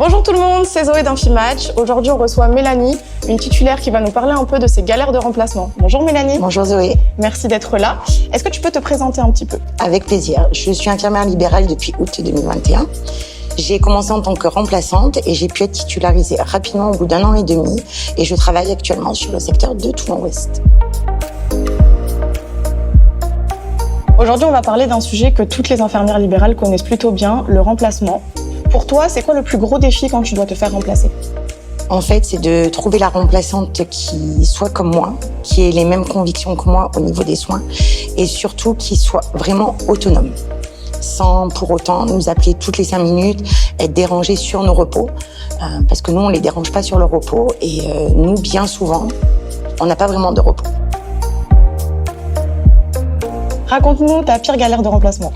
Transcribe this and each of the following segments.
Bonjour tout le monde, c'est Zoé d'Infimatch. Aujourd'hui, on reçoit Mélanie, une titulaire qui va nous parler un peu de ses galères de remplacement. Bonjour Mélanie. Bonjour Zoé. Merci d'être là. Est-ce que tu peux te présenter un petit peu? Avec plaisir. Je suis infirmière libérale depuis août 2021. J'ai commencé en tant que remplaçante et j'ai pu être titularisée rapidement au bout d'1 an et demi. Et je travaille actuellement sur le secteur de Toulon-Ouest. Aujourd'hui, on va parler d'un sujet que toutes les infirmières libérales connaissent plutôt bien, le remplacement. Pour toi, c'est quoi le plus gros défi quand tu dois te faire remplacer? En fait, c'est de trouver la remplaçante qui soit comme moi, qui ait les mêmes convictions que moi au niveau des soins et surtout qui soit vraiment autonome, sans pour autant nous appeler toutes les 5 minutes, être dérangée sur nos repos, parce que nous, on les dérange pas sur le repos et nous, bien souvent, on n'a pas vraiment de repos. Raconte-nous ta pire galère de remplacement.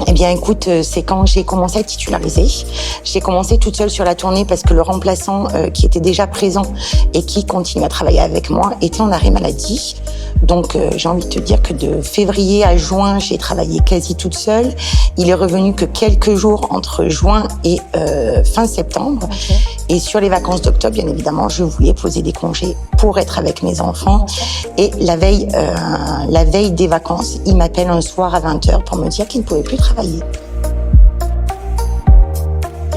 Eh bien, écoute, c'est quand j'ai commencé à titulariser. J'ai commencé toute seule sur la tournée parce que le remplaçant qui était déjà présent et qui continue à travailler avec moi était en arrêt maladie. Donc, j'ai envie de te dire que de février à juin, j'ai travaillé quasi toute seule. Il est revenu que quelques jours entre juin et fin septembre. Okay. Et sur les vacances d'octobre, bien évidemment, je voulais poser des congés pour être avec mes enfants. Et la veille des vacances, il m'appelle un soir à 20h pour me dire qu'il ne pouvait plus travailler.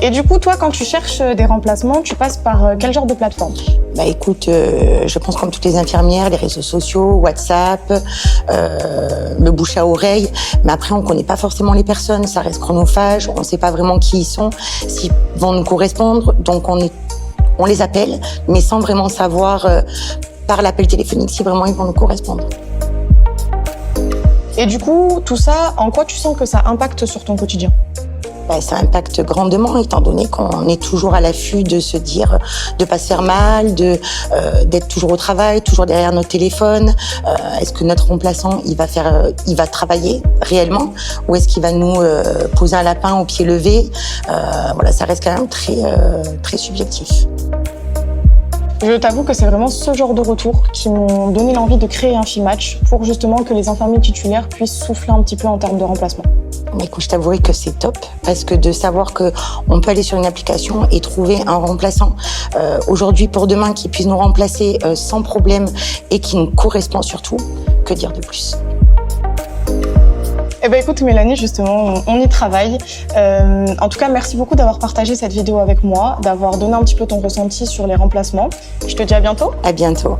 Et du coup, toi, quand tu cherches des remplacements, tu passes par quel genre de plateforme? Bah écoute, je pense comme toutes les infirmières, les réseaux sociaux, WhatsApp, le bouche à oreille. Mais après, on connaît pas forcément les personnes, ça reste chronophage, on sait pas vraiment qui ils sont, s'ils vont nous correspondre. Donc on les appelle, mais sans vraiment savoir par l'appel téléphonique si vraiment ils vont nous correspondre. Et du coup, tout ça, en quoi tu sens que ça impacte sur ton quotidien? Ça impacte grandement, étant donné qu'on est toujours à l'affût de se dire, de pas se faire mal, d'être toujours au travail, toujours derrière notre téléphone. Est-ce que notre remplaçant, il va travailler réellement, ou est-ce qu'il va nous poser un lapin au pied levé? Voilà, ça reste quand même très subjectif. Je t'avoue que c'est vraiment ce genre de retours qui m'ont donné l'envie de créer Infimatch pour justement que les infirmiers titulaires puissent souffler un petit peu en termes de remplacement. Mais écoute, je t'avouerai que c'est top, parce que de savoir qu'on peut aller sur une application et trouver un remplaçant aujourd'hui pour demain qui puisse nous remplacer sans problème et qui nous correspond surtout, que dire de plus? Eh ben écoute Mélanie, justement, on y travaille. En tout cas, merci beaucoup d'avoir partagé cette vidéo avec moi, d'avoir donné un petit peu ton ressenti sur les remplacements. Je te dis à bientôt. À bientôt.